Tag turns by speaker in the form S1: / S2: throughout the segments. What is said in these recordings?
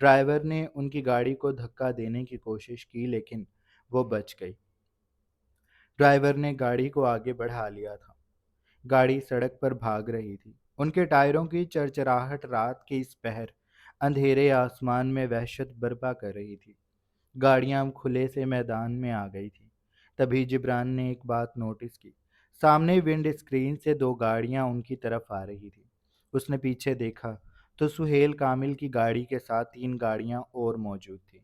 S1: Driver نے ان کی گاڑی کو دھکا دینے کی کوشش کی لیکن وہ بچ گئی۔ ڈرائیور نے گاڑی کو آگے بڑھا لیا تھا۔ گاڑی سڑک پر بھاگ رہی تھی۔ ان کے ٹائروں کی چرچراہٹ رات کے اس پہر اندھیرے آسمان میں وحشت برپا کر رہی تھی۔ گاڑیاں اب کھلے سے میدان میں آ گئی تھیں۔ تبھی جبران نے ایک بات نوٹس کی۔ سامنے ونڈ اسکرین سے دو گاڑیاں ان کی طرف آ رہی تھیں۔ اس نے پیچھے دیکھا تو سہیل کامل کی گاڑی کے ساتھ تین گاڑیاں اور موجود تھیں۔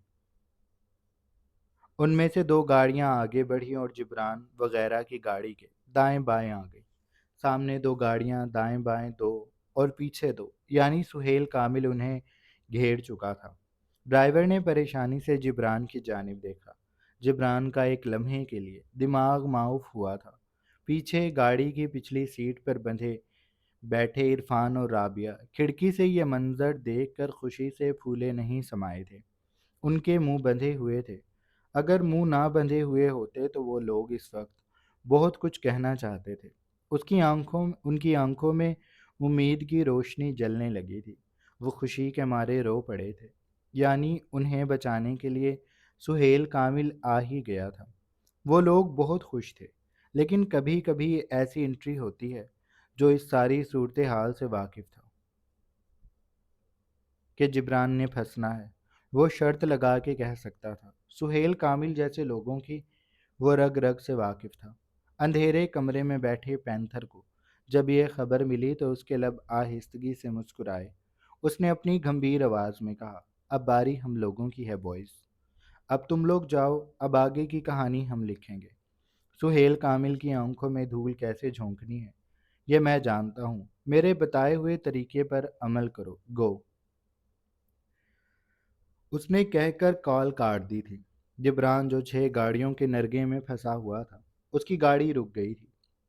S1: ان میں سے دو گاڑیاں آگے بڑھی اور جبران وغیرہ کی گاڑی کے دائیں بائیں آ گئی۔ سامنے دو گاڑیاں، دائیں بائیں دو اور پیچھے دو، یعنی سہیل کامل انہیں گھیر چکا تھا۔ ڈرائیور نے پریشانی سے جبران کی جانب دیکھا۔ جبران کا ایک لمحے کے لیے دماغ معاف ہوا تھا۔ پیچھے گاڑی کی پچھلی سیٹ پر بندھے بیٹھے عرفان اور رابعہ کھڑکی سے یہ منظر دیکھ کر خوشی سے پھولے نہیں سمائے تھے۔ ان کے منہ بندھے ہوئے تھے۔ اگر منہ نہ بندھے ہوئے ہوتے تو وہ لوگ اس وقت بہت کچھ کہنا چاہتے تھے۔ ان کی آنکھوں میں امید کی روشنی جلنے لگی تھی۔ وہ خوشی کے مارے رو پڑے تھے، یعنی انہیں بچانے کے لیے سہیل کامل آ ہی گیا تھا۔ وہ لوگ بہت خوش تھے، لیکن کبھی کبھی ایسی انٹری ہوتی ہے جو اس ساری صورتحال سے واقف تھا کہ جبران نے پھنسنا ہے۔ وہ شرط لگا کے کہہ سکتا تھا۔ سہیل کامل جیسے لوگوں کی وہ رگ رگ سے واقف تھا۔ اندھیرے کمرے میں بیٹھے پینتھر کو جب یہ خبر ملی تو اس کے لب آہستگی سے مسکرائے۔ اس نے اپنی گھمبیر آواز میں کہا، اب باری ہم لوگوں کی ہے بوائز۔ اب تم لوگ جاؤ، اب آگے کی کہانی ہم لکھیں گے۔ سہیل کامل کی آنکھوں میں دھول کیسے جھونکنی ہے یہ میں جانتا ہوں۔ میرے بتائے ہوئے طریقے پر عمل کرو، گو۔ اس نے کہہ کر کال کاٹ دی تھی۔ جبران جو 6 گاڑیوں کے نرگے میں پھنسا ہوا تھا، اس کی گاڑی رک گئی تھی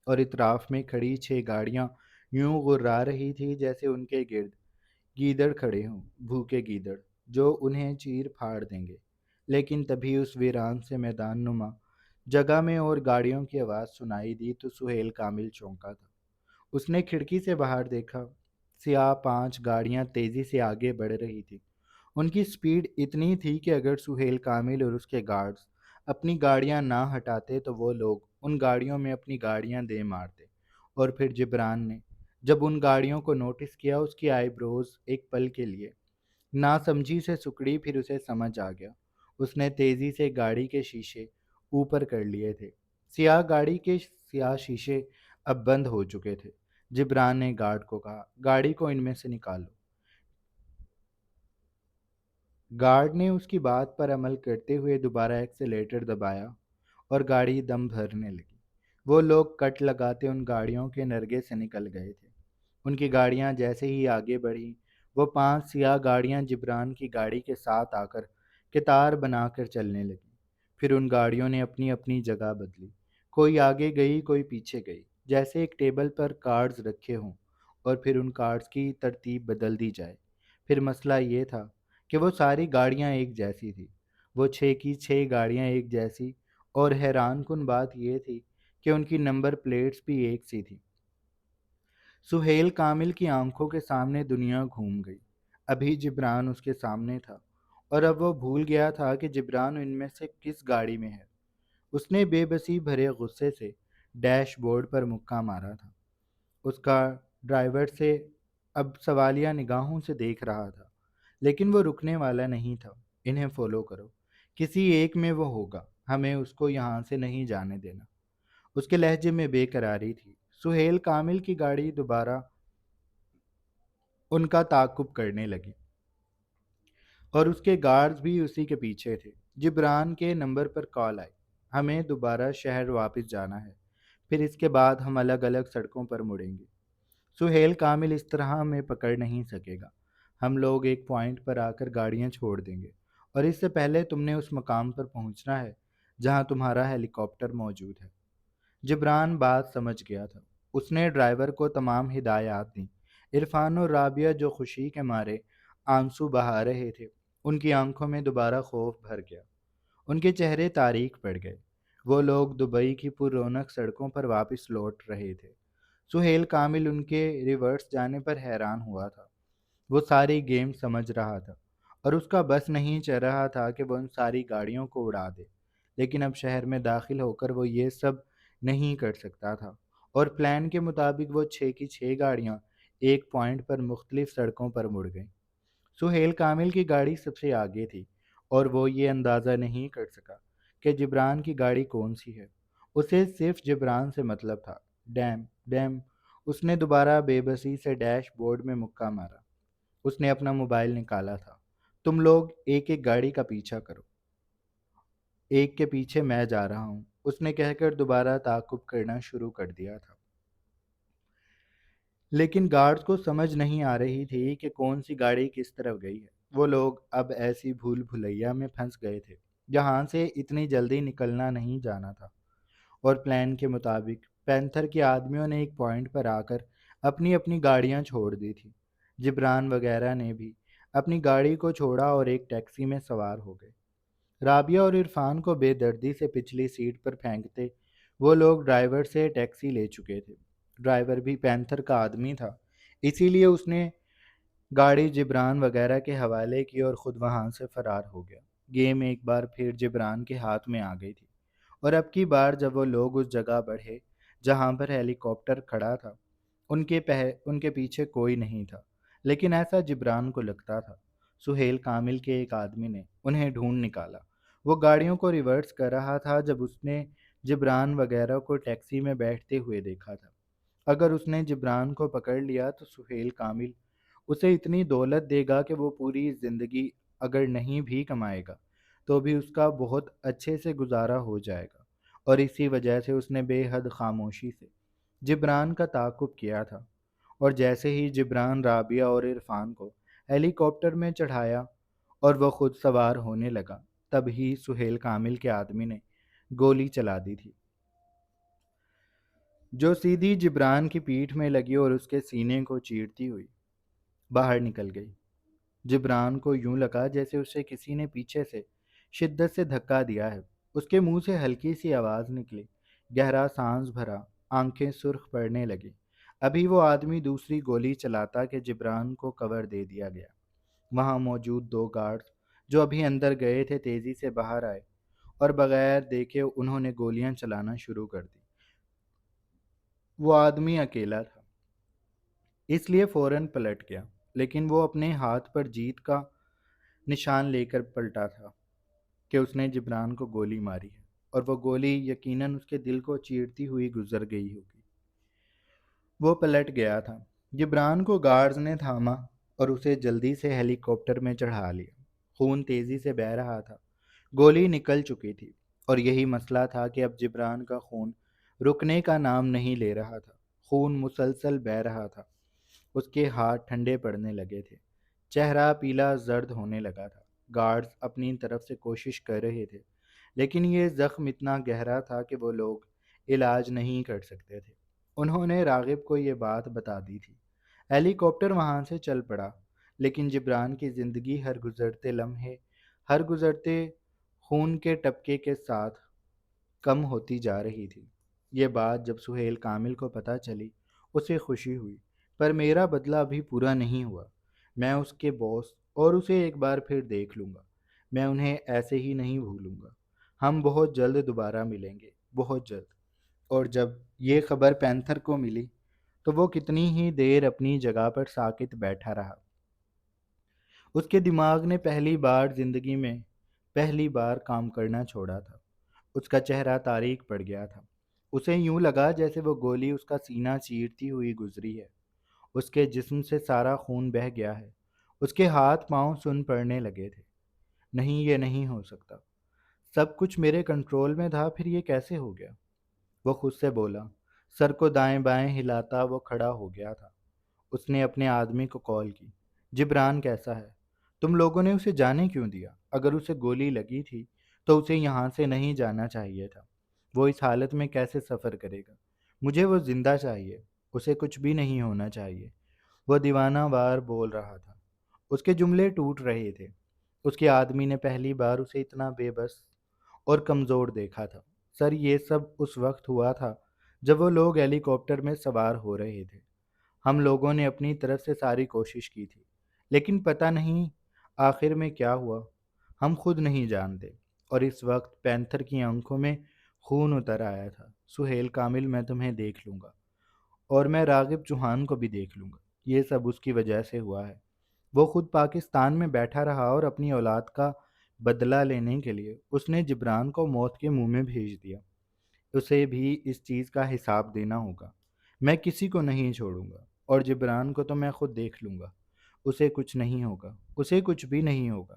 S1: اور اطراف میں کھڑی 6 گاڑیاں یوں غرا رہی تھی جیسے ان کے گرد گیدڑ کھڑے ہوں، بھوکے گیدڑ جو انہیں چیر پھاڑ دیں گے۔ لیکن تبھی اس ویران سے میدان نما جگہ میں اور گاڑیوں کی آواز سنائی دی تو سہیل کامل چونکا تھا۔ اس نے کھڑکی سے باہر دیکھا۔ سیاہ 5 گاڑیاں تیزی سے آگے بڑھ رہی تھی۔ ان کی سپیڈ اتنی تھی کہ اگر سہیل کامل اور اس کے گارڈز اپنی گاڑیاں نہ ہٹاتے تو وہ لوگ ان گاڑیوں میں اپنی گاڑیاں دے مارتے۔ اور پھر جبران نے جب ان گاڑیوں کو نوٹس کیا، اس کی آئی بروز ایک پل کے لیے ناسمجھی سے سکڑی، پھر اسے سمجھ آ گیا۔ اس نے تیزی سے گاڑی کے شیشے اوپر کر لیے تھے۔ سیاہ گاڑی کے سیاہ شیشے اب بند ہو چکے تھے۔ جبران نے گارڈ کو کہا، گاڑی کو ان میں سے نکالو۔ گارڈ نے اس کی بات پر عمل کرتے ہوئے دوبارہ ایکسیلیٹر دبایا اور گاڑی دم بھرنے لگی۔ وہ لوگ کٹ لگاتے ان گاڑیوں کے نرگے سے نکل گئے تھے۔ ان کی گاڑیاں جیسے ہی آگے بڑھیں، وہ 5 سیاہ گاڑیاں جبران کی گاڑی کے ساتھ آ کر قطار بنا کر چلنے لگیں۔ پھر ان گاڑیوں نے اپنی اپنی جگہ بدلی۔ کوئی آگے گئی، کوئی پیچھے گئی، جیسے ایک ٹیبل پر کارڈز رکھے ہوں اور پھر ان کارڈز کی ترتیب بدل دی جائے۔ پھر مسئلہ یہ تھا کہ وہ ساری گاڑیاں ایک جیسی تھی۔ وہ 6 کی 6 گاڑیاں ایک جیسی، اور حیران کن بات یہ تھی کہ ان کی نمبر پلیٹس بھی ایک سی تھی۔ سہیل کامل کی آنکھوں کے سامنے دنیا گھوم گئی۔ ابھی جبران اس کے سامنے تھا اور اب وہ بھول گیا تھا کہ جبران ان میں سے کس گاڑی میں ہے۔ اس نے بے بسی بھرے غصے سے ڈیش بورڈ پر مکہ مارا تھا۔ اس کا ڈرائیور سے اب سوالیہ نگاہوں سے دیکھ رہا تھا، لیکن وہ رکنے والا نہیں تھا۔ انہیں فالو کرو، کسی ایک میں وہ ہوگا، ہمیں اس کو یہاں سے نہیں جانے دینا۔ اس کے لہجے میں بے قراری تھی۔ سہیل کامل کی گاڑی دوبارہ ان کا تعاقب کرنے لگی اور اس کے گارڈز بھی اسی کے پیچھے تھے۔ جبران کے نمبر پر کال آئی، ہمیں دوبارہ شہر واپس جانا ہے، پھر اس کے بعد ہم الگ الگ سڑکوں پر مڑیں گے۔ سہیل کامل اس طرح ہمیں پکڑ نہیں سکے گا۔ ہم لوگ ایک پوائنٹ پر آ کر گاڑیاں چھوڑ دیں گے اور اس سے پہلے تم نے اس مقام پر پہنچنا ہے جہاں تمہارا ہیلی کاپٹر موجود ہے۔ جبران بات سمجھ گیا تھا۔ اس نے ڈرائیور کو تمام ہدایات دیں۔ عرفان اور رابعہ جو خوشی کے مارے آنسو بہا رہے تھے، ان کی آنکھوں میں دوبارہ خوف بھر گیا۔ ان کے چہرے تاریک پڑ گئے۔ وہ لوگ دبئی کی پر رونق سڑکوں پر واپس لوٹ رہے تھے۔ سہیل کامل ان کے ریورس جانے پر حیران ہوا تھا۔ وہ ساری گیم سمجھ رہا تھا اور اس کا بس نہیں چل رہا تھا کہ وہ ان ساری گاڑیوں کو اڑا دے، لیکن اب شہر میں داخل ہو کر وہ یہ سب نہیں کر سکتا تھا، اور پلان کے مطابق وہ 6 کی 6 گاڑیاں ایک پوائنٹ پر مختلف سڑکوں پر مڑ گئیں۔ سہیل کامل کی گاڑی سب سے آگے تھی، اور وہ یہ اندازہ نہیں کر سکا کہ جبران کی گاڑی کون سی ہے۔ اسے صرف جبران سے مطلب تھا۔ ڈیم ڈیم، اس نے دوبارہ بے بسی سے ڈیش بورڈ میں مکہ مارا۔ اس نے اپنا موبائل نکالا تھا۔ تم لوگ ایک ایک گاڑی کا پیچھا کرو، ایک کے پیچھے میں جا رہا ہوں، اس نے کہہ کر دوبارہ تعاقب کرنا شروع کر دیا تھا۔ لیکن گارڈز کو سمجھ نہیں آ رہی تھی کہ کون سی گاڑی کس طرف گئی ہے۔ وہ لوگ اب ایسی بھول بھلیا میں پھنس گئے تھے جہاں سے اتنی جلدی نکلنا نہیں جانا تھا، اور پلان کے مطابق پینتھر کے آدمیوں نے ایک پوائنٹ پر آ کر اپنی اپنی گاڑیاں چھوڑ دی تھی۔ جبران وغیرہ نے بھی اپنی گاڑی کو چھوڑا اور ایک ٹیکسی میں سوار ہو گئے۔ رابعہ اور عرفان کو بے دردی سے پچھلی سیٹ پر پھینکتے وہ لوگ ڈرائیور سے ٹیکسی لے چکے تھے۔ ڈرائیور بھی پینتھر کا آدمی تھا، اسی لیے اس نے گاڑی جبران وغیرہ کے حوالے کی اور خود وہاں سے فرار ہو گیا۔ گیم ایک بار پھر جبران کے ہاتھ میں آ گئی تھی، اور اب کی بار جب وہ لوگ اس جگہ بڑھے جہاں پر ہیلی کاپٹر کھڑا تھا، ان کے پیچھے کوئی نہیں تھا، لیکن ایسا جبران کو لگتا تھا۔ سہیل کامل کے ایک آدمی نے انہیں ڈھونڈ نکالا۔ وہ گاڑیوں کو ریورس کر رہا تھا جب اس نے جبران وغیرہ کو ٹیکسی میں بیٹھتے ہوئے دیکھا تھا۔ اگر اس نے جبران کو پکڑ لیا تو سہیل کامل اسے اتنی دولت دے گا کہ وہ پوری زندگی اگر نہیں بھی کمائے گا تو بھی اس کا بہت اچھے سے گزارا ہو جائے گا، اور اسی وجہ سے اس نے بے حد خاموشی سے جبران کا تعاقب کیا تھا۔ اور جیسے ہی جبران رابعہ اور عرفان کو ہیلی کاپٹر میں چڑھایا اور وہ خود سوار ہونے لگا، تب ہی سہیل کامل کے آدمی نے گولی چلا دی تھی، جو سیدھی جبران کی پیٹھ میں لگی اور اس کے سینے کو چیرتی ہوئی باہر نکل گئی۔ جبران کو یوں لگا جیسے اسے کسی نے پیچھے سے شدت سے دھکا دیا ہے۔ اس کے منہ سے ہلکی سی آواز نکلی، گہرا سانس بھرا، آنکھیں سرخ پڑنے لگی۔ ابھی وہ آدمی دوسری گولی چلاتا کہ جبران کو کور دے دیا گیا۔ وہاں موجود 2 گارڈز جو ابھی اندر گئے تھے تیزی سے باہر آئے، اور بغیر دیکھے انہوں نے گولیاں چلانا شروع کر دی۔ وہ آدمی اکیلا تھا، اس لیے فوراً پلٹ گیا، لیکن وہ اپنے ہاتھ پر جیت کا نشان لے کر پلٹا تھا کہ اس نے جبران کو گولی ماری ہے، اور وہ گولی یقیناً اس کے دل کو چیرتی ہوئی گزر گئی ہوگی۔ وہ پلٹ گیا تھا۔ جبران کو گارڈز نے تھاما اور اسے جلدی سے ہیلی کاپٹر میں چڑھا لیا۔ خون تیزی سے بہہ رہا تھا، گولی نکل چکی تھی، اور یہی مسئلہ تھا کہ اب جبران کا خون رکنے کا نام نہیں لے رہا تھا۔ خون مسلسل بہہ رہا تھا، اس کے ہاتھ ٹھنڈے پڑنے لگے تھے، چہرہ پیلا زرد ہونے لگا تھا۔ گارڈز اپنی طرف سے کوشش کر رہے تھے، لیکن یہ زخم اتنا گہرا تھا کہ وہ لوگ علاج نہیں کر سکتے تھے۔ انہوں نے راغب کو یہ بات بتا دی تھی۔ ہیلی کاپٹر وہاں سے چل پڑا، لیکن جبران کی زندگی ہر گزرتے لمحے، ہر گزرتے خون کے ٹپکے کے ساتھ کم ہوتی جا رہی تھی۔ یہ بات جب سہیل کامل کو پتہ چلی، اسے خوشی ہوئی، پر میرا بدلہ ابھی پورا نہیں ہوا۔ میں اس کے باس اور اسے ایک بار پھر دیکھ لوں گا، میں انہیں ایسے ہی نہیں بھولوں گا۔ ہم بہت جلد دوبارہ ملیں گے، بہت جلد۔ اور جب یہ خبر پینتھر کو ملی تو وہ کتنی ہی دیر اپنی جگہ پر ساکت بیٹھا رہا۔ اس کے دماغ نے پہلی بار کام کرنا چھوڑا تھا۔ اس کا چہرہ تاریک پڑ گیا تھا۔ اسے یوں لگا جیسے وہ گولی اس کا سینہ چیرتی ہوئی گزری ہے۔ اس کے جسم سے سارا خون بہہ گیا ہے۔ اس کے ہاتھ پاؤں سن پڑنے لگے تھے۔ نہیں، یہ نہیں ہو سکتا۔ سب کچھ میرے کنٹرول میں تھا، پھر یہ کیسے ہو گیا؟ وہ خود سے بولا۔ سر کو دائیں بائیں ہلاتا وہ کھڑا ہو گیا تھا۔ اس نے اپنے آدمی کو کال کی۔ جبران کیسا ہے؟ تم لوگوں نے اسے جانے کیوں دیا؟ اگر اسے گولی لگی تھی تو اسے یہاں سے نہیں جانا چاہیے تھا۔ وہ اس حالت میں کیسے سفر کرے گا؟ مجھے وہ زندہ چاہیے، اسے کچھ بھی نہیں ہونا چاہیے۔ وہ دیوانہ وار بول رہا تھا، اس کے جملے ٹوٹ رہے تھے۔ اس کے آدمی نے پہلی بار اسے اتنا بے بس اور کمزور دیکھا تھا۔ سر، یہ سب اس وقت ہوا تھا جب وہ لوگ ہیلی کاپٹر میں سوار ہو رہے تھے۔ ہم لوگوں نے اپنی طرف سے ساری کوشش کی تھی، لیکن پتہ نہیں آخر میں کیا ہوا ہم خود نہیں جانتے، اور اس وقت پینتھر کی آنکھوں میں خون اتر آیا تھا۔ سہیل کامل، میں تمہیں دیکھ لوں گا، اور میں راغب چوہان کو بھی دیکھ لوں گا۔ یہ سب اس کی وجہ سے ہوا ہے۔ وہ خود پاکستان میں بیٹھا رہا اور اپنی اولاد کا بدلہ لینے کے لیے اس نے جبران کو موت کے منہ میں بھیج دیا۔ اسے بھی اس چیز کا حساب دینا ہوگا۔ میں کسی کو نہیں چھوڑوں گا، اور جبران کو تو میں خود دیکھ لوں گا۔ اسے کچھ نہیں ہوگا، اسے کچھ بھی نہیں ہوگا۔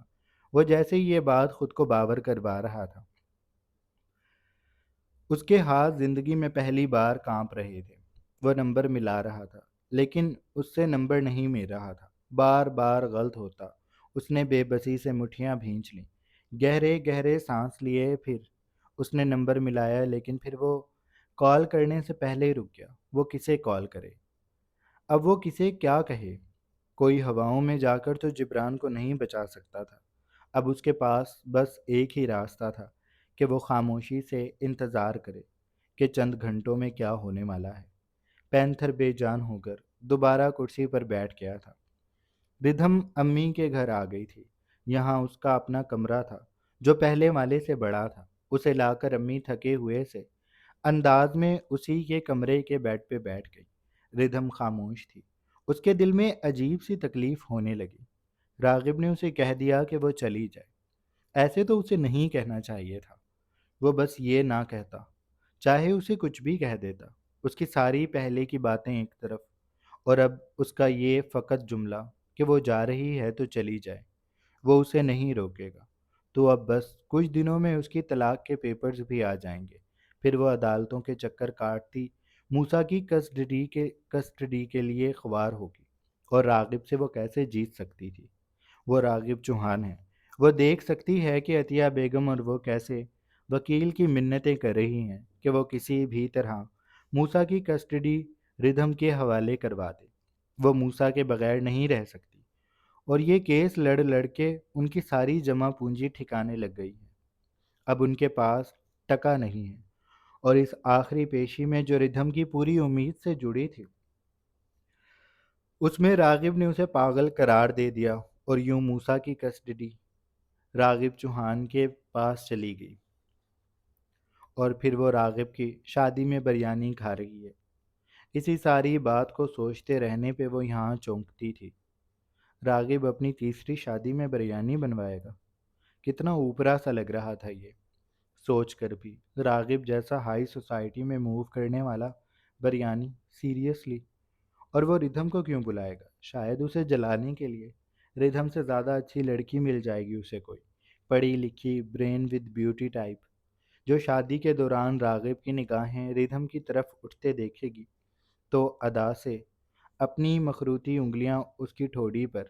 S1: وہ جیسے ہی یہ بات خود کو باور کروا رہا تھا، اس کے ہاتھ زندگی میں پہلی بار کانپ رہے تھے۔ وہ نمبر ملا رہا تھا، لیکن اس سے نمبر نہیں مل رہا تھا۔ بار بار غلط ہوتا۔ اس نے بے بسی سے مٹھیاں بھینچ لیں، گہرے گہرے سانس لیے، پھر اس نے نمبر ملایا، لیکن پھر وہ کال کرنے سے پہلے ہی رک گیا۔ وہ کسے کال کرے؟ اب وہ کسے کیا کہے؟ کوئی ہواؤں میں جا کر تو جبران کو نہیں بچا سکتا تھا۔ اب اس کے پاس بس ایک ہی راستہ تھا کہ وہ خاموشی سے انتظار کرے کہ چند گھنٹوں میں کیا ہونے والا ہے۔ پینتھر بے جان ہو کر دوبارہ کرسی پر بیٹھ گیا تھا۔ ردھم امی کے گھر آ گئی تھی۔ یہاں اس کا اپنا کمرہ تھا جو پہلے والے سے بڑا تھا۔ اسے لا کر امی تھکے ہوئے سے انداز میں اسی کے کمرے کے بیڈ پہ بیٹھ گئی۔ ردھم خاموش تھی۔ اس کے دل میں عجیب سی تکلیف ہونے لگی۔ راغب نے اسے کہہ دیا کہ وہ چلی جائے۔ ایسے تو اسے نہیں کہنا چاہیے تھا۔ وہ بس یہ نہ کہتا، چاہے اسے کچھ بھی کہہ دیتا۔ اس کی ساری پہلے کی باتیں ایک طرف، اور اب اس کا یہ فقط جملہ کہ وہ جا رہی ہے تو چلی جائے، وہ اسے نہیں روکے گا۔ تو اب بس کچھ دنوں میں اس کی طلاق کے پیپرز بھی آ جائیں گے۔ پھر وہ عدالتوں کے چکر کاٹتی موسیٰ کی کسٹڈی کے لیے خوار ہوگی، اور راغب سے وہ کیسے جیت سکتی تھی؟ وہ راغب چوہان ہے۔ وہ دیکھ سکتی ہے کہ عطیہ بیگم اور وہ کیسے وکیل کی منتیں کر رہی ہیں کہ وہ کسی بھی طرح موسیٰ کی کسٹڈی ردھم کے حوالے کروا دے۔ وہ موسیٰ کے بغیر نہیں رہ سکتی، اور یہ کیس لڑ لڑ کے ان کی ساری جمع پونجی ٹھکانے لگ گئی ہے۔ اب ان کے پاس ٹکا نہیں ہے، اور اس آخری پیشی میں جو ردھم کی پوری امید سے جڑی تھی، اس میں راغب نے اسے پاگل قرار دے دیا، اور یوں موسیٰ کی کسٹڈی راغب چوہان کے پاس چلی گئی۔ اور پھر وہ راغب کی شادی میں بریانی کھا رہی ہے۔ اسی ساری بات کو سوچتے رہنے پہ وہ یہاں چونکتی تھی۔ راغب اپنی تیسری شادی میں بریانی بنوائے گا؟ کتنا اوپرا سا لگ رہا تھا یہ سوچ کر بھی۔ راغب جیسا ہائی سوسائٹی میں موو کرنے والا بریانی، سیریسلی؟ اور وہ ردھم کو کیوں بلائے گا؟ شاید اسے جلانے کے لیے۔ ردھم سے زیادہ اچھی لڑکی مل جائے گی اسے کوئی، پڑھی لکھی، برین ود بیوٹی ٹائپ، جو شادی کے دوران راغب کی نگاہیں ردھم کی طرف اٹھتے دیکھے گی تو ادا سے اپنی مخروطی انگلیاں اس کی ٹھوڑی پر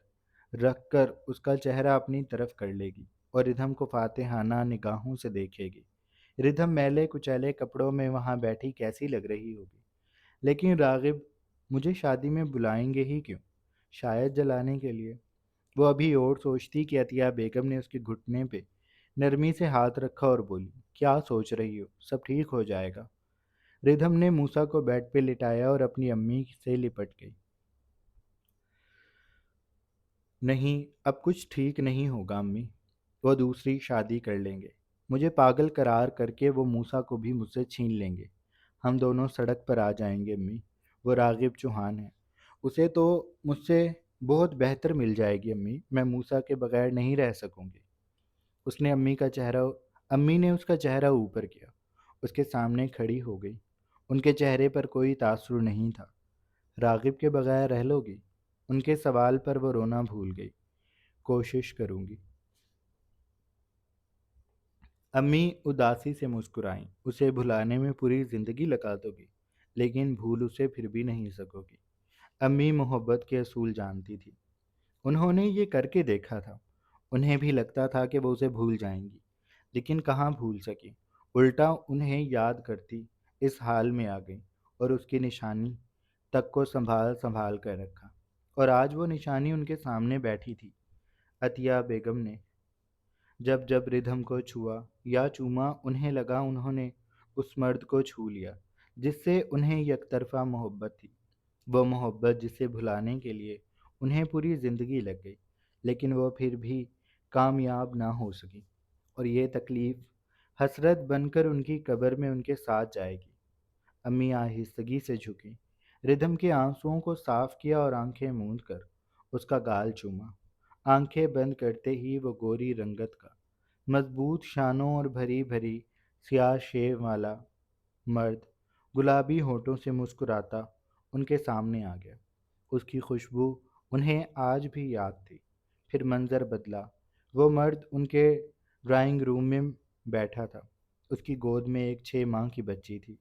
S1: رکھ کر اس کا چہرہ اپنی طرف کر لے گی، اور ردھم کو فاتحانہ نگاہوں سے دیکھے گی۔ ردھم میلے کچیلے کپڑوں میں وہاں بیٹھی کیسی لگ رہی ہوگی؟ لیکن راغب مجھے شادی میں بلائیں گے ہی کیوں؟ شاید جلانے کے لیے۔ وہ ابھی اور سوچتی کہ عطیہ بیگم نے اس کے گھٹنے پہ نرمی سے ہاتھ رکھا اور بولی، کیا سوچ رہی ہو؟ سب ٹھیک ہو جائے گا۔ ردھم نے موسیٰ کو بیڈ پہ لٹایا اور اپنی امی سے لپٹ گئی۔ نہیں، اب کچھ ٹھیک نہیں ہوگا امی، وہ دوسری شادی کر لیں گے۔ مجھے پاگل قرار کر کے وہ موسیٰ کو بھی مجھ سے چھین لیں گے۔ ہم دونوں سڑک پر آ جائیں گے امی۔ وہ راغب چوہان ہے، اسے تو مجھ سے بہت بہتر مل جائے گی امی۔ میں موسیٰ کے بغیر نہیں رہ سکوں گی۔ اس نے امی نے اس کا چہرہ اوپر کیا، اس کے سامنے کھڑی ہو گئی۔ ان کے چہرے پر کوئی تاثر نہیں تھا۔ راغب کے بغیر رہ لو گی؟ ان کے سوال پر وہ رونا بھول گئی۔ کوشش کروں گی۔ امی اداسی سے مسکرائیں۔ اسے بھلانے میں پوری زندگی لگا دو گی، لیکن بھول اسے پھر بھی نہیں سکو گی۔ امی محبت کے اصول جانتی تھی۔ انہوں نے یہ کر کے دیکھا تھا۔ انہیں بھی لگتا تھا کہ وہ اسے بھول جائیں گی، لیکن کہاں بھول سکی۔ الٹا انہیں یاد کرتی اس حال میں آ گئی، اور اس کی نشانی تک کو سنبھال سنبھال کر رکھا۔ اور آج وہ نشانی ان کے سامنے بیٹھی تھی۔ عطیہ بیگم نے جب جب ردھم کو چھوا یا چوما، انہیں لگا انہوں نے اس مرد کو چھو لیا جس سے انہیں یک طرفہ محبت تھی، وہ محبت جسے بھلانے کے لیے انہیں پوری زندگی لگ گئی، لیکن وہ پھر بھی کامیاب نہ ہو سکی، اور یہ تکلیف حسرت بن کر ان کی قبر میں ان کے ساتھ جائے گی۔ امی آہستگی سے جھکی، ردھم کے آنسوؤں کو صاف کیا اور آنکھیں موند کر اس کا گال چوما۔ آنکھیں بند کرتے ہی وہ گوری رنگت کا، مضبوط شانوں اور بھری بھری سیاہ شیو والا مرد گلابی ہونٹوں سے مسکراتا ان کے سامنے آ گیا۔ اس کی خوشبو انہیں آج بھی یاد تھی۔ پھر منظر بدلا، وہ مرد ان کے ڈرائنگ روم میں بیٹھا تھا۔ اس کی گود میں ایک 6 ماہ کی بچی تھی۔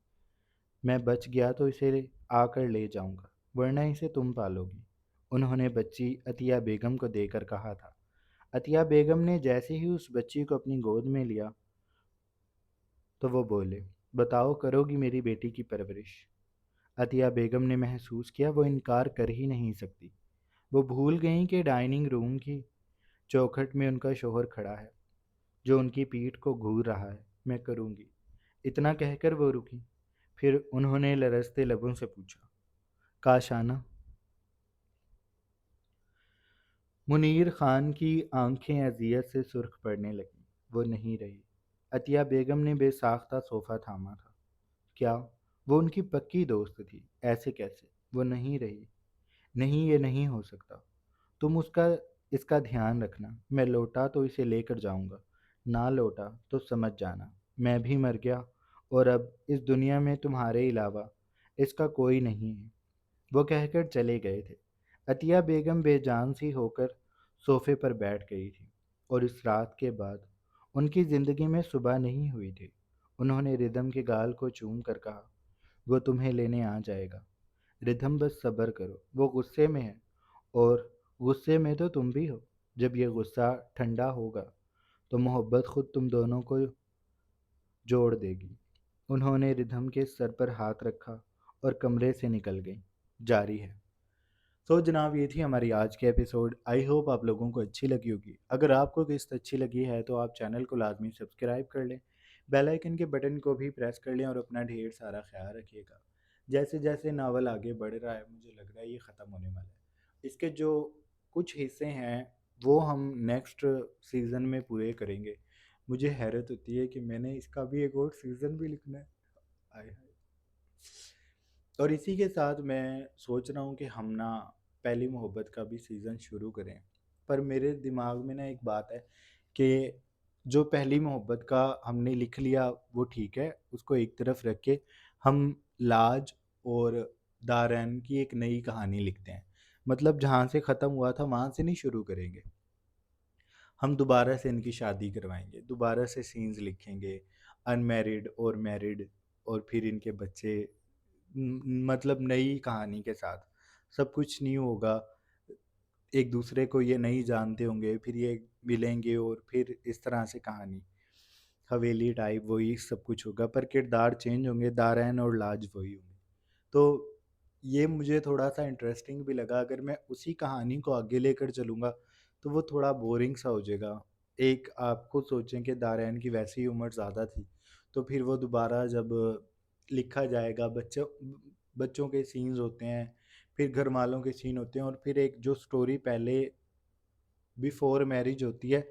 S1: میں بچ گیا تو اسے آ کر لے جاؤں گا، ورنہ اسے تم پالو گی، انہوں نے بچی عطیہ بیگم کو دے کر کہا تھا۔ عطیہ بیگم نے جیسے ہی اس بچی کو اپنی گود میں لیا تو وہ بولے، بتاؤ کرو گی میری بیٹی کی پرورش؟ عطیہ بیگم نے محسوس کیا وہ انکار کر ہی نہیں سکتی۔ وہ بھول گئیں کہ ڈائننگ روم کی چوکھٹ میں ان کا شوہر کھڑا ہے جو ان کی پیٹھ کو گھور رہا ہے۔ میں کروں گی، اتنا کہہ کر وہ رکی۔ پھر انہوں نے لرزتے لبوں سے پوچھا، کاشانہ؟ منیر خان کی آنکھیں اذیت سے سرخ پڑنے لگیں۔ وہ نہیں رہی۔ عطیہ بیگم نے بے ساختہ صوفہ تھاما تھا۔ کیا وہ ان کی پکی دوست تھی؟ ایسے کیسے؟ وہ نہیں رہی۔ نہیں، یہ نہیں ہو سکتا۔ تم اس کا دھیان رکھنا، میں لوٹا تو اسے لے کر جاؤں گا، نہ لوٹا تو سمجھ جانا میں بھی مر گیا، اور اب اس دنیا میں تمہارے علاوہ اس کا کوئی نہیں ہے۔ وہ کہہ کر چلے گئے تھے۔ عطیہ بیگم بے جان سی ہو کر صوفے پر بیٹھ گئی تھی، اور اس رات کے بعد ان کی زندگی میں صبح نہیں ہوئی تھی۔ انہوں نے ردھم کے گال کو چوم کر کہا، وہ تمہیں لینے آ جائے گا، ردھم بس صبر کرو۔ وہ غصے میں ہے، اور غصے میں تو تم بھی ہو۔ جب یہ غصہ ٹھنڈا ہوگا تو محبت خود تم دونوں کو جوڑ دے گی۔ انہوں نے ردھم کے سر پر ہاتھ رکھا اور کمرے سے نکل گئی۔ جاری ہے۔ تو جناب یہ تھی ہماری آج کے ایپیسوڈ۔ آئی ہوپ آپ لوگوں کو اچھی لگی ہوگی۔ اگر آپ کو قسط اچھی لگی ہے تو آپ چینل کو لازمی سبسکرائب کر لیں، بیل آئیکن کے بٹن کو بھی پریس کر لیں، اور اپنا ڈھیر سارا خیال رکھیے گا۔ جیسے جیسے ناول آگے بڑھ رہا ہے مجھے لگ رہا ہے یہ ختم ہونے والا ہے۔ اس کے جو کچھ حصے ہیں وہ ہم نیکسٹ سیزن میں پورے کریں گے۔ مجھے حیرت ہوتی ہے کہ میں نے اس کا بھی ایک اور سیزن بھی لکھنا ہے۔ آئے ہائے۔ اور اسی کے ساتھ میں سوچ رہا ہوں کہ ہم نا پہلی محبت کا بھی سیزن شروع کریں، پر میرے دماغ میں نا ایک بات ہے کہ جو پہلی محبت کا ہم نے لکھ لیا وہ ٹھیک ہے، اس کو ایک طرف رکھ کے ہم لاج اور دارین کی ایک نئی کہانی لکھتے ہیں۔ مطلب جہاں سے ختم ہوا تھا وہاں سے نہیں شروع کریں گے، ہم دوبارہ سے ان کی شادی کروائیں گے، دوبارہ سے سینز لکھیں گے، ان میرڈ اور میرڈ، اور پھر ان کے بچے، مطلب نئی کہانی کے ساتھ سب کچھ نیو ہوگا۔ ایک دوسرے کو یہ نہیں جانتے ہوں گے، پھر یہ ملیں گے، اور پھر اس طرح سے کہانی حویلی ٹائپ وہی سب کچھ ہوگا، پر کردار چینج ہوں گے، دارین اور لاج وہی ہوں گے۔ تو یہ مجھے تھوڑا سا انٹرسٹنگ بھی لگا۔ اگر میں اسی کہانی کو آگے لے کر چلوں گا تو وہ تھوڑا بورنگ سا ہو جائے گا۔ ایک آپ خود سوچیں کہ دارین کی ویسی ہی عمر زیادہ تھی، تو پھر وہ دوبارہ جب لکھا جائے گا، بچوں کے سینز ہوتے ہیں، پھر گھر والوں کے سین ہوتے ہیں، اور پھر ایک جو سٹوری پہلے بیفور میرج ہوتی ہے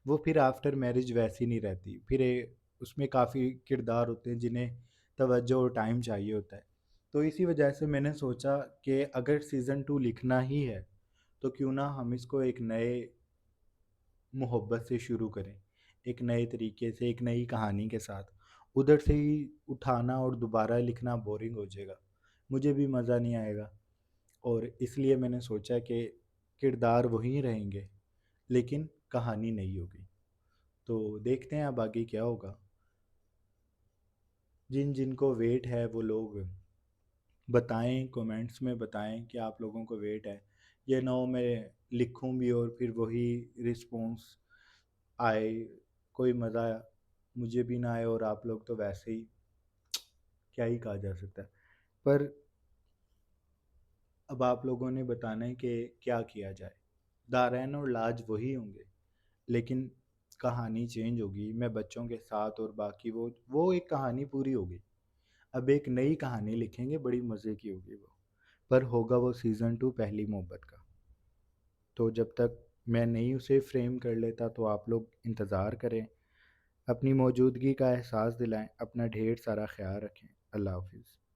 S1: وہ پھر آفٹر میرج ویسی نہیں رہتی، پھر اس میں کافی کردار ہوتے ہیں جنہیں توجہ اور ٹائم چاہیے ہوتا ہے۔ تو اسی وجہ سے میں نے سوچا کہ اگر سیزن 2 لکھنا ہی ہے تو کیوں نہ ہم اس کو ایک نئے محبت سے شروع کریں، ایک نئے طریقے سے، ایک نئی کہانی کے ساتھ۔ ادھر سے ہی اٹھانا اور دوبارہ لکھنا بورنگ ہو جائے گا، مجھے بھی مزہ نہیں آئے گا، اور اس لیے میں نے سوچا کہ کردار وہی رہیں گے لیکن کہانی نہیں ہوگی۔ تو دیکھتے ہیں اب آگے کیا ہوگا۔ جن جن کو ویٹ ہے وہ لوگ بتائیں، کومنٹس میں بتائیں کہ آپ لوگوں کو ویٹ ہے، یہ نہ ہو میں لکھوں بھی اور پھر وہی رسپونس آئے، کوئی مزہ مجھے بھی نہ آئے، اور آپ لوگ تو ویسے ہی کیا ہی کہا جا سکتا ہے۔ پر اب آپ لوگوں نے بتانا ہے کہ کیا کیا جائے۔ دارین اور لاج وہی ہوں گے لیکن کہانی چینج ہوگی، میں بچوں کے ساتھ، اور باقی وہ ایک کہانی پوری ہوگی۔ اب ایک نئی کہانی لکھیں گے، بڑی مزے کی ہوگی وہ، پر ہوگا وہ سیزن 2 پہلی محبت کا۔ تو جب تک میں نہیں اسے فریم کر لیتا تو آپ لوگ انتظار کریں، اپنی موجودگی کا احساس دلائیں، اپنا ڈھیر سارا خیال رکھیں۔ اللہ حافظ۔